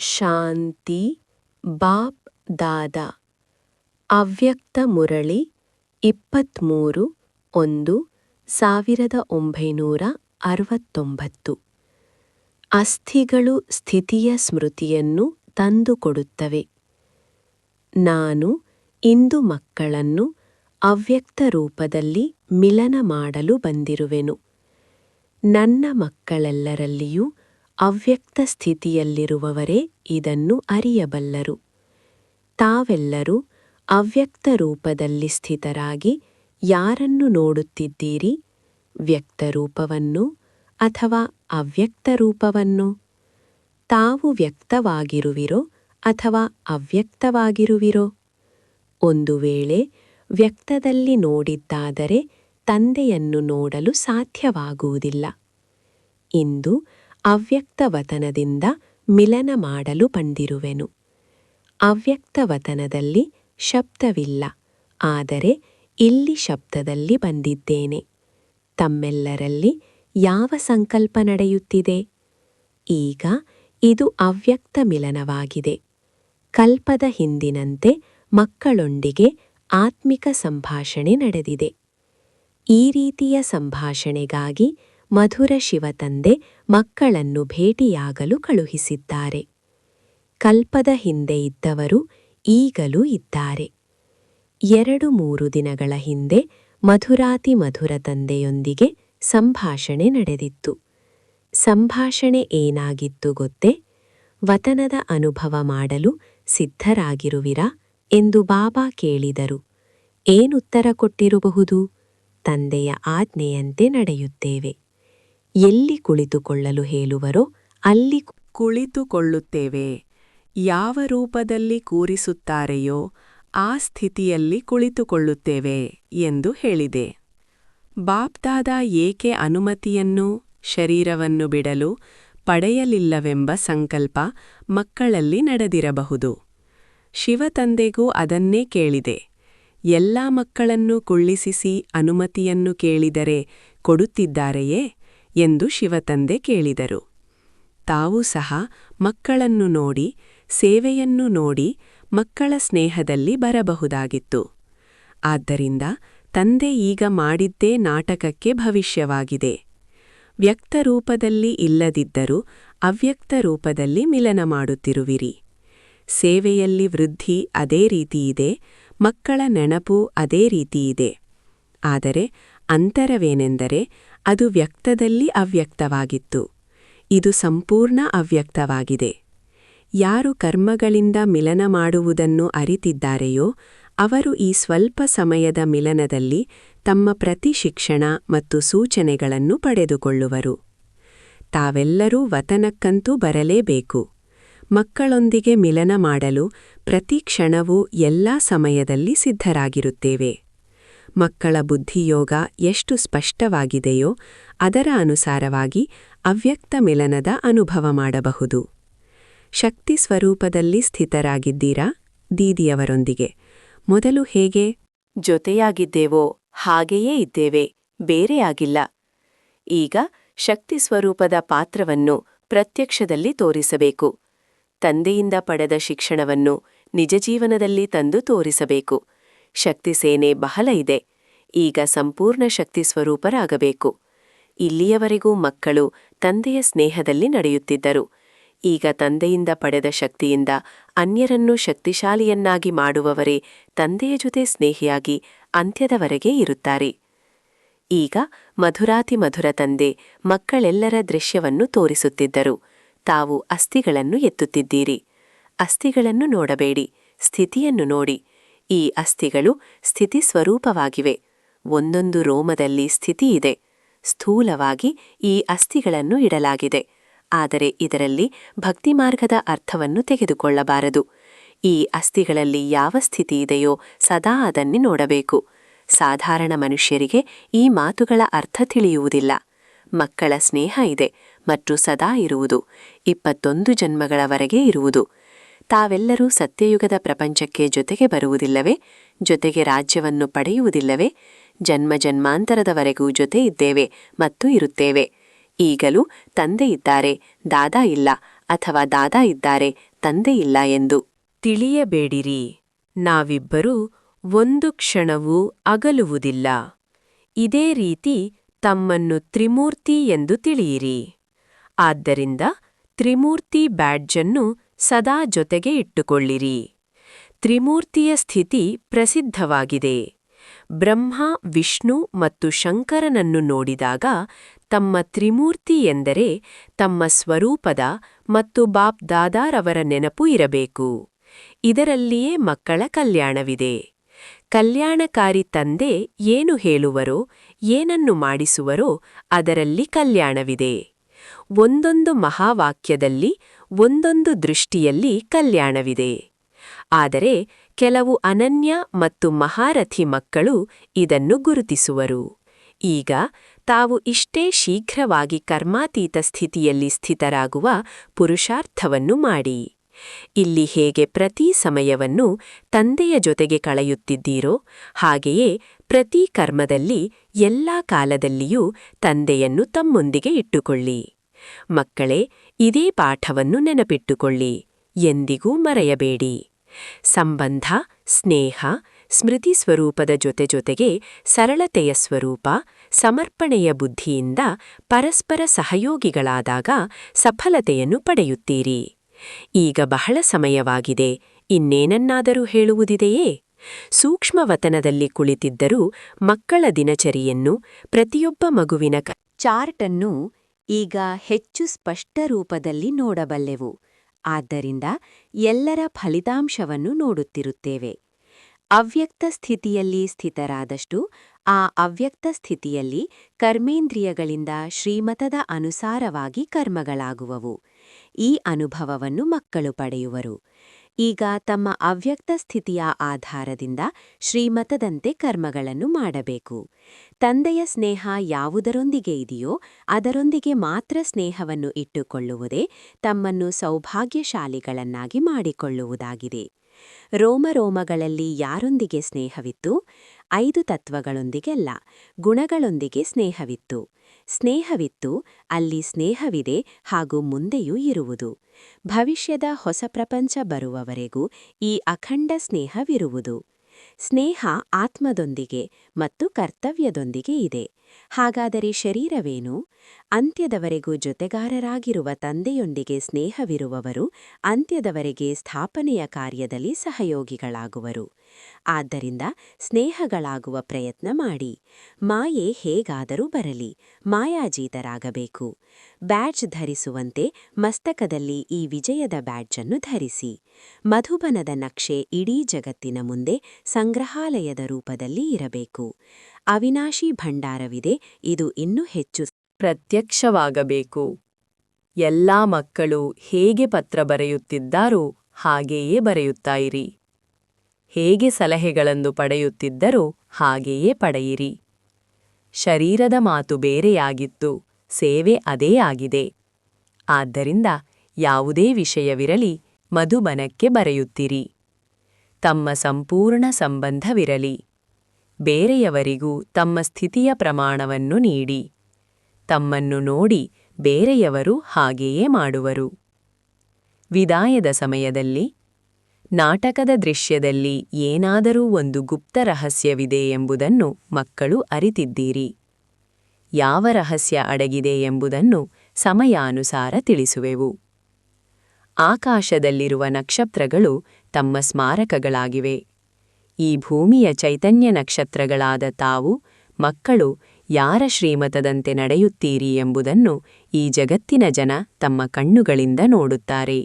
ಶಾಂತಿ ಬಾಪ್ ದಾದಾ ಅವ್ಯಕ್ತ ಮುರಳಿ 23/1/1969 ಅಸ್ಥಿಗಳು ಸ್ಥಿತಿಯ ಸ್ಮೃತಿಯನ್ನು ತಂದುಕೊಡುತ್ತವೆ. ನಾನು ಇಂದು ಮಕ್ಕಳನ್ನು ಅವ್ಯಕ್ತ ರೂಪದಲ್ಲಿ ಮಿಲನ ಮಾಡಲು ಬಂದಿರುವೆನು. ನನ್ನ ಮಕ್ಕಳೆಲ್ಲರಲ್ಲಿಯೂ ಅವ್ಯಕ್ತ ಸ್ಥಿತಿಯಲ್ಲಿರುವವರೇ ಇದನ್ನು ಅರಿಯಬಲ್ಲರು. ತಾವೆಲ್ಲರೂ ಅವ್ಯಕ್ತ ರೂಪದಲ್ಲಿ ಸ್ಥಿತರಾಗಿ ಯಾರನ್ನು ನೋಡುತ್ತಿದ್ದೀರಿ? ವ್ಯಕ್ತರೂಪವನ್ನು ಅಥವಾ ಅವ್ಯಕ್ತ ರೂಪವನ್ನು? ತಾವು ವ್ಯಕ್ತವಾಗಿರುವಿರೋ ಅಥವಾ ಅವ್ಯಕ್ತವಾಗಿರುವಿರೋ? ಒಂದು ವೇಳೆ ವ್ಯಕ್ತದಲ್ಲಿ ನೋಡಿದ್ದಾದರೆ ತಂದೆಯನ್ನು ನೋಡಲು ಸಾಧ್ಯವಾಗುವುದಿಲ್ಲ. ಇಂದು ಅವ್ಯಕ್ತವತನದಿಂದ ಮಿಲನ ಮಾಡಲು ಬಂದಿರುವೆನು. ಅವ್ಯಕ್ತವತನದಲ್ಲಿ ಶಬ್ದವಿಲ್ಲ, ಆದರೆ ಇಲ್ಲಿ ಶಬ್ದದಲ್ಲಿ ಬಂದಿದ್ದೇನೆ. ತಮ್ಮೆಲ್ಲರಲ್ಲಿ ಯಾವ ಸಂಕಲ್ಪ ನಡೆಯುತ್ತಿದೆ? ಈಗ ಇದು ಅವ್ಯಕ್ತ ಮಿಲನವಾಗಿದೆ. ಕಲ್ಪದ ಹಿಂದಿನಂತೆ ಮಕ್ಕಳೊಂದಿಗೆ ಆತ್ಮಿಕ ಸಂಭಾಷಣೆ ನಡೆದಿದೆ. ಈ ರೀತಿಯ ಸಂಭಾಷಣೆಗಾಗಿ ಮಧುರ ಶಿವತಂದೆ ಮಕ್ಕಳನ್ನು ಭೇಟಿಯಾಗಲು ಕಳುಹಿಸಿದ್ದಾರೆ. ಕಲ್ಪದ ಹಿಂದೆ ಇದ್ದವರು ಈಗಲೂ ಇದ್ದಾರೆ. 2-3 ದಿನಗಳ ಹಿಂದೆ ಮಧುರಾತಿ ಮಧುರ ತಂದೆಯೊಂದಿಗೆ ಸಂಭಾಷಣೆ ನಡೆದಿತ್ತು. ಸಂಭಾಷಣೆ ಏನಾಗಿತ್ತು ಗೊತ್ತೇ? ವತನದ ಅನುಭವ ಮಾಡಲು ಸಿದ್ಧರಾಗಿರುವಿರಾ ಎಂದು ಬಾಬಾ ಕೇಳಿದರು. ಏನುತ್ತರ ಕೊಟ್ಟಿರಬಹುದು? ತಂದೆಯ ಆಜ್ಞೆಯಂತೆ ನಡೆಯುತ್ತೇವೆ. ಎಲ್ಲಿ ಕುಳಿತುಕೊಳ್ಳಲು ಹೇಳುವರೋ ಅಲ್ಲಿ ಕುಳಿತುಕೊಳ್ಳುತ್ತೇವೆ. ಯಾವ ರೂಪದಲ್ಲಿ ಕೂರಿಸುತ್ತಾರೆಯೋ ಆ ಸ್ಥಿತಿಯಲ್ಲಿ ಕುಳಿತುಕೊಳ್ಳುತ್ತೇವೆ ಎಂದು ಹೇಳಿದೆ. ಬಾಪ್ದಾದಾ ಏಕೆ ಅನುಮತಿಯನ್ನು ಶರೀರವನ್ನು ಬಿಡಲು ಪಡೆಯಲಿಲ್ಲವೆಂಬ ಸಂಕಲ್ಪ ಮಕ್ಕಳಲ್ಲಿ ನಡೆದಿರಬಹುದು. ಶಿವತಂದೆಗೂ ಅದನ್ನೇ ಕೇಳಿದೆ. ಎಲ್ಲ ಮಕ್ಕಳನ್ನು ಕುಳ್ಳಿಸಿಸಿ ಅನುಮತಿಯನ್ನು ಕೇಳಿದರೆ ಕೊಡುತ್ತಿದ್ದಾರೆಯೇ ಎಂದು ಶಿವತಂದೆ ಕೇಳಿದರು. ತಾವು ಸಹ ಮಕ್ಕಳನ್ನು ನೋಡಿ, ಸೇವೆಯನ್ನು ನೋಡಿ ಮಕ್ಕಳ ಸ್ನೇಹದಲ್ಲಿ ಬರಬಹುದಾಗಿತ್ತು. ಆದ್ದರಿಂದ ತಂದೆ ಈಗ ಮಾಡಿದ್ದೇ ನಾಟಕಕ್ಕೆ ಭವಿಷ್ಯವಾಗಿದೆ. ವ್ಯಕ್ತರೂಪದಲ್ಲಿ ಇಲ್ಲದಿದ್ದರೂ ಅವ್ಯಕ್ತ ರೂಪದಲ್ಲಿ ಮಿಲನ ಮಾಡುತ್ತಿರುವಿರಿ. ಸೇವೆಯಲ್ಲಿ ವೃದ್ಧಿ ಅದೇ ರೀತಿಯಿದೆ, ಮಕ್ಕಳ ನೆನಪು ಅದೇ ರೀತಿಯಿದೆ. ಆದರೆ ಅಂತರವೇನೆಂದರೆ ಅದು ವ್ಯಕ್ತದಲ್ಲಿ ಅವ್ಯಕ್ತವಾಗಿತ್ತು. ಇದು ಸಂಪೂರ್ಣ ಅವ್ಯಕ್ತವಾಗಿದೆ. ಯಾರು ಕರ್ಮಗಳಿಂದ ಮಿಲನ ಮಾಡುವುದನ್ನು ಅರಿತಿದ್ದಾರೆಯೋ ಅವರು ಈ ಸ್ವಲ್ಪ ಸಮಯದ ಮಿಲನದಲ್ಲಿ ತಮ್ಮ ಪ್ರತಿ ಶಿಕ್ಷಣ ಮತ್ತು ಸೂಚನೆಗಳನ್ನು ಪಡೆದುಕೊಳ್ಳುವರು. ತಾವೆಲ್ಲರೂ ವತನಕ್ಕಂತೂ ಬರಲೇಬೇಕು. ಮಕ್ಕಳೊಂದಿಗೆ ಮಿಲನ ಮಾಡಲು ಪ್ರತಿ ಕ್ಷಣವೂ ಎಲ್ಲಾ ಸಮಯದಲ್ಲಿ ಸಿದ್ಧರಾಗಿರುತ್ತೇವೆ. ಮಕ್ಕಳ ಬುದ್ಧಿಯೋಗ ಎಷ್ಟು ಸ್ಪಷ್ಟವಾಗಿದೆಯೋ ಅದರ ಅನುಸಾರವಾಗಿ ಅವ್ಯಕ್ತ ಮಿಲನದ ಅನುಭವ ಮಾಡಬಹುದು. ಶಕ್ತಿ ಸ್ವರೂಪದಲ್ಲಿ ಸ್ಥಿತರಾಗಿದ್ದೀರಾ? ದೀದಿಯವರೊಂದಿಗೆ ಮೊದಲು ಹೇಗೆ ಜೊತೆಯಾಗಿದ್ದೇವೋ ಹಾಗೆಯೇ ಇದ್ದೇವೆ, ಬೇರೆಯಾಗಿಲ್ಲ. ಈಗ ಶಕ್ತಿ ಸ್ವರೂಪದ ಪಾತ್ರವನ್ನು ಪ್ರತ್ಯಕ್ಷದಲ್ಲಿ ತೋರಿಸಬೇಕು. ತಂದೆಯಿಂದ ಪಡೆದ ಶಿಕ್ಷಣವನ್ನು ನಿಜ ಜೀವನದಲ್ಲಿ ತಂದು ತೋರಿಸಬೇಕು. ಶಕ್ತಿ ಸೇನೆ ಬಹಳ ಇದೆ. ಈಗ ಸಂಪೂರ್ಣ ಶಕ್ತಿ ಸ್ವರೂಪರಾಗಬೇಕು. ಇಲ್ಲಿಯವರೆಗೂ ಮಕ್ಕಳು ತಂದೆಯ ಸ್ನೇಹದಲ್ಲಿ ನಡೆಯುತ್ತಿದ್ದರು. ಈಗ ತಂದೆಯಿಂದ ಪಡೆದ ಶಕ್ತಿಯಿಂದ ಅನ್ಯರನ್ನು ಶಕ್ತಿಶಾಲಿಯನ್ನಾಗಿ ಮಾಡುವವರೇ ತಂದೆಯ ಜೊತೆ ಸ್ನೇಹಿಯಾಗಿ ಅಂತ್ಯದವರೆಗೆ ಇರುತ್ತಾರೆ. ಈಗ ಮಧುರಾತಿ ಮಧುರ ತಂದೆ ಮಕ್ಕಳೆಲ್ಲರ ದೃಶ್ಯವನ್ನು ತೋರಿಸುತ್ತಿದ್ದರು. ತಾವು ಅಸ್ಥಿಗಳನ್ನು ಎತ್ತುತ್ತಿದ್ದೀರಿ. ಅಸ್ಥಿಗಳನ್ನು ನೋಡಬೇಡಿ, ಸ್ಥಿತಿಯನ್ನು ನೋಡಿ. ಈ ಅಸ್ಥಿಗಳು ಸ್ಥಿತಿ ಸ್ವರೂಪವಾಗಿವೆ. ಒಂದೊಂದು ರೋಮದಲ್ಲಿ ಸ್ಥಿತಿ ಇದೆ. ಸ್ಥೂಲವಾಗಿ ಈ ಅಸ್ಥಿಗಳನ್ನು ಇಡಲಾಗಿದೆ. ಆದರೆ ಇದರಲ್ಲಿ ಭಕ್ತಿಮಾರ್ಗದ ಅರ್ಥವನ್ನು ತೆಗೆದುಕೊಳ್ಳಬಾರದು. ಈ ಅಸ್ಥಿಗಳಲ್ಲಿ ಯಾವ ಸ್ಥಿತಿ ಇದೆಯೋ ಸದಾ ಅದನ್ನೇ ನೋಡಬೇಕು. ಸಾಧಾರಣ ಮನುಷ್ಯರಿಗೆ ಈ ಮಾತುಗಳ ಅರ್ಥ ತಿಳಿಯುವುದಿಲ್ಲ. ಮಕ್ಕಳ ಸ್ನೇಹ ಇದೆ ಮತ್ತು ಸದಾ ಇರುವುದು, 21 ಜನ್ಮಗಳವರೆಗೆ ಇರುವುದು. ತಾವೆಲ್ಲರೂ ಸತ್ಯಯುಗದ ಪ್ರಪಂಚಕ್ಕೆ ಜೊತೆಗೆ ಬರುವುದಿಲ್ಲವೇ? ಜೊತೆಗೆ ರಾಜ್ಯವನ್ನು ಪಡೆಯುವುದಿಲ್ಲವೇ? ಜನ್ಮ ಜನ್ಮಾಂತರದವರೆಗೂ ಜೊತೆ ಇದ್ದೇವೆ ಮತ್ತು ಇರುತ್ತೇವೆ. ಈಗಲೂ ತಂದೆ ಇದ್ದಾರೆ, ದಾದಾ ಇಲ್ಲ, ಅಥವಾ ದಾದಾ ಇದ್ದಾರೆ, ತಂದೆಯಿಲ್ಲ ಎಂದು ತಿಳಿಯಬೇಡಿರಿ. ನಾವಿಬ್ಬರೂ ಒಂದು ಕ್ಷಣವೂ ಅಗಲುವುದಿಲ್ಲ. ಇದೇ ರೀತಿ ತಮ್ಮನ್ನು ತ್ರಿಮೂರ್ತಿ ಎಂದು ತಿಳಿಯಿರಿ. ಆದ್ದರಿಂದ ತ್ರಿಮೂರ್ತಿ ಬ್ಯಾಡ್ಜನ್ನು ಸದಾ ಜೊತೆಗೆ ಇಟ್ಟುಕೊಳ್ಳಿರಿ. ತ್ರಿಮೂರ್ತಿಯ ಸ್ಥಿತಿ ಪ್ರಸಿದ್ಧವಾಗಿದೆ. ಬ್ರಹ್ಮ, ವಿಷ್ಣು ಮತ್ತು ಶಂಕರನನ್ನು ನೋಡಿದಾಗ ತಮ್ಮ ತ್ರಿಮೂರ್ತಿ ಎಂದರೆ ತಮ್ಮ ಸ್ವರೂಪದ ಮತ್ತು ಬಾಪ್ ದಾದಾರವರ ನೆನಪು ಇರಬೇಕು. ಇದರಲ್ಲಿಯೇ ಮಕ್ಕಳ ಕಲ್ಯಾಣವಿದೆ. ಕಲ್ಯಾಣಕಾರಿ ತಂದೆ ಏನು ಹೇಳುವರೋ, ಏನನ್ನು ಮಾಡಿಸುವರೋ ಅದರಲ್ಲಿ ಕಲ್ಯಾಣವಿದೆ. ಒಂದೊಂದು ಮಹಾವಾಕ್ಯದಲ್ಲಿ, ಒಂದೊಂದು ದೃಷ್ಟಿಯಲ್ಲಿ ಕಲ್ಯಾಣವಿದೆ. ಆದರೆ ಕೆಲವು ಅನನ್ಯ ಮತ್ತು ಮಹಾರಥಿ ಮಕ್ಕಳು ಇದನ್ನು ಗುರುತಿಸುವರು. ಈಗ ತಾವು ಇಷ್ಟೇ ಶೀಘ್ರವಾಗಿ ಕರ್ಮಾತೀತ ಸ್ಥಿತಿಯಲ್ಲಿ ಸ್ಥಿತರಾಗುವ ಪುರುಷಾರ್ಥವನ್ನು ಮಾಡಿ. ಇಲ್ಲಿ ಹೇಗೆ ಪ್ರತಿ ಸಮಯವನ್ನು ತಂದೆಯ ಜೊತೆಗೆ ಕಳೆಯುತ್ತಿದ್ದೀರೋ, ಹಾಗೆಯೇ ಪ್ರತಿ ಕರ್ಮದಲ್ಲಿ ಎಲ್ಲಾ ಕಾಲದಲ್ಲಿಯೂ ತಂದೆಯನ್ನು ತಮ್ಮೊಂದಿಗೆ ಇಟ್ಟುಕೊಳ್ಳಿ. ಮಕ್ಕಳೇ, ಇದೇ ಪಾಠವನ್ನು ನೆನಪಿಟ್ಟುಕೊಳ್ಳಿ, ಎಂದಿಗೂ ಮರೆಯಬೇಡಿ. ಸಂಬಂಧ, ಸ್ನೇಹ, ಸ್ಮೃತಿ ಸ್ವರೂಪದ ಜೊತೆಗೆ ಸರಳತೆಯ ಸ್ವರೂಪ, ಸಮರ್ಪಣೆಯ ಬುದ್ಧಿಯಿಂದ ಪರಸ್ಪರ ಸಹಯೋಗಿಗಳಾದಾಗ ಸಫಲತೆಯನ್ನು ಪಡೆಯುತ್ತೀರಿ. ಈಗ ಬಹಳ ಸಮಯವಾಗಿದೆ. ಇನ್ನೇನನ್ನಾದರೂ ಹೇಳುವುದಿದೆಯೇ? ಸೂಕ್ಷ್ಮವತನದಲ್ಲಿ ಕುಳಿತಿದ್ದರೂ ಮಕ್ಕಳ ದಿನಚರಿಯನ್ನು, ಪ್ರತಿಯೊಬ್ಬ ಮಗುವಿನ ಚಾರ್ಟನ್ನು ಈಗ ಹೆಚ್ಚು ಸ್ಪಷ್ಟ ರೂಪದಲ್ಲಿ ನೋಡಬಲ್ಲೆವು. ಆದ್ದರಿಂದ ಎಲ್ಲರ ಫಲಿತಾಂಶವನ್ನು ನೋಡುತ್ತಿರುತ್ತೇವೆ. ಅವ್ಯಕ್ತ ಸ್ಥಿತಿಯಲ್ಲಿ ಸ್ಥಿತರಾದಷ್ಟು ಆ ಅವ್ಯಕ್ತ ಸ್ಥಿತಿಯಲ್ಲಿ ಕರ್ಮೇಂದ್ರಿಯಗಳಿಂದ ಶ್ರೀಮತದ ಅನುಸಾರವಾಗಿ ಕರ್ಮಗಳಾಗುವವು. ಈ ಅನುಭವವನ್ನು ಮಕ್ಕಳು ಪಡೆಯುವರು. ಈಗ ತಮ್ಮ ಅವ್ಯಕ್ತ ಸ್ಥಿತಿಯ ಆಧಾರದಿಂದ ಶ್ರೀಮತದಂತೆ ಕರ್ಮಗಳನ್ನು ಮಾಡಬೇಕು. ತಂದೆಯ ಸ್ನೇಹ ಯಾವುದರೊಂದಿಗೆ ಇದೆಯೋ ಅದರೊಂದಿಗೆ ಮಾತ್ರ ಸ್ನೇಹವನ್ನು ಇಟ್ಟುಕೊಳ್ಳುವುದೇ ತಮ್ಮನ್ನು ಸೌಭಾಗ್ಯಶಾಲಿಗಳನ್ನಾಗಿ ಮಾಡಿಕೊಳ್ಳುವುದಾಗಿದೆ. ರೋಮಗಳಲ್ಲಿ ಯಾರೊಂದಿಗೆ ಸ್ನೇಹವಿತ್ತು? 5 ತತ್ವಗಳೊಂದಿಗೆಲ್ಲ, ಗುಣಗಳೊಂದಿಗೆ ಸ್ನೇಹವಿತ್ತು. ಸ್ನೇಹವಿತ್ತು, ಅಲ್ಲಿ ಸ್ನೇಹವಿದೆ ಹಾಗೂ ಮುಂದೆಯೂ ಇರುವುದು. ಭವಿಷ್ಯದ ಹೊಸ ಪ್ರಪಂಚ ಬರುವವರೆಗೂ ಈ ಅಖಂಡ ಸ್ನೇಹವಿರುವುದು. ಸ್ನೇಹ ಆತ್ಮದೊಂದಿಗೆ ಮತ್ತು ಕರ್ತವ್ಯದೊಂದಿಗೆ ಇದೆ. ಹಾಗಾದರೆ ಶರೀರವೇನು? ಅಂತ್ಯದವರೆಗೂ ಜೊತೆಗಾರರಾಗಿರುವ ತಂದೆಯೊಂದಿಗೆ ಸ್ನೇಹವಿರುವವರು ಅಂತ್ಯದವರೆಗೆ ಸ್ಥಾಪನೆಯ ಕಾರ್ಯದಲ್ಲಿ ಸಹಯೋಗಿಗಳಾಗುವರು. ಆದ್ದರಿಂದ ಸ್ನೇಹಗಳಾಗುವ ಪ್ರಯತ್ನ ಮಾಡಿ. ಮಾಯೆ ಹೇಗಾದರೂ ಬರಲಿ, ಮಾಯಾಜೀತರಾಗಬೇಕು. ಬ್ಯಾಡ್ಜ್ ಧರಿಸುವಂತೆ ಮಸ್ತಕದಲ್ಲಿ ಈ ವಿಜಯದ ಬ್ಯಾಡ್ಜನ್ನು ಧರಿಸಿ. ಮಧುಬನದ ನಕ್ಷೆ ಇಡೀ ಜಗತ್ತಿನ ಮುಂದೆ ಸಂಗ್ರಹಾಲಯದ ರೂಪದಲ್ಲಿ ಇರಬೇಕು. ಅವಿನಾಶಿ ಭಂಡಾರವಿದೆ, ಇದು ಇನ್ನೂ ಹೆಚ್ಚು ಪ್ರತ್ಯಕ್ಷವಾಗಬೇಕು. ಎಲ್ಲಾ ಮಕ್ಕಳು ಹೇಗೆ ಪತ್ರ ಬರೆಯುತ್ತಿದ್ದಾರೋ ಹಾಗೆಯೇ ಬರೆಯುತ್ತಾಯಿರಿ. ಹೇಗೆ ಸಲಹೆಗಳನ್ನು ಪಡೆಯುತ್ತಿದ್ದರೋ ಹಾಗೆಯೇ ಪಡೆಯಿರಿ. ಶರೀರದ ಮಾತು ಬೇರೆಯಾಗಿತ್ತು, ಸೇವೆ ಅದೇ ಆಗಿದೆ. ಆದ್ದರಿಂದ ಯಾವುದೇ ವಿಷಯವಿರಲಿ, ಮಧುಬನಕ್ಕೆ ಬರೆಯುತ್ತಿರಿ. ತಮ್ಮ ಸಂಪೂರ್ಣ ಸಂಬಂಧವಿರಲಿ. ಬೇರೆಯವರಿಗೂ ತಮ್ಮ ಸ್ಥಿತಿಯ ಪ್ರಮಾಣವನ್ನು ನೀಡಿ. ತಮ್ಮನ್ನು ನೋಡಿ ಬೇರೆಯವರು ಹಾಗೆಯೇ ಮಾಡುವರು. ವಿದಾಯದ ಸಮಯದಲ್ಲಿ ನಾಟಕದ ದೃಶ್ಯದಲ್ಲಿ ಏನಾದರೂ ಒಂದು ಗುಪ್ತ ರಹಸ್ಯವಿದೆ ಎಂಬುದನ್ನು ಮಕ್ಕಳು ಅರಿತಿದ್ದೀರಿ. ಯಾವ ರಹಸ್ಯ ಅಡಗಿದೆ ಎಂಬುದನ್ನು ಸಮಯಾನುಸಾರ ತಿಳಿಸುವೆವು. ಆಕಾಶದಲ್ಲಿರುವ ನಕ್ಷತ್ರಗಳು ತಮ್ಮ ಸ್ಮಾರಕಗಳಾಗಿವೆ. ಈ ಭೂಮಿಯ ಚೈತನ್ಯ ನಕ್ಷತ್ರಗಳಾದ ತಾವು, ಮಕ್ಕಳು, ಯಾರ ಶ್ರೀಮತದಂತೆ ನಡೆಯುತ್ತೀರಿ ಎಂಬುದನ್ನು ಈ ಜಗತ್ತಿನ ಜನ ತಮ್ಮ ಕಣ್ಣುಗಳಿಂದ ನೋಡುತ್ತಾರೆ.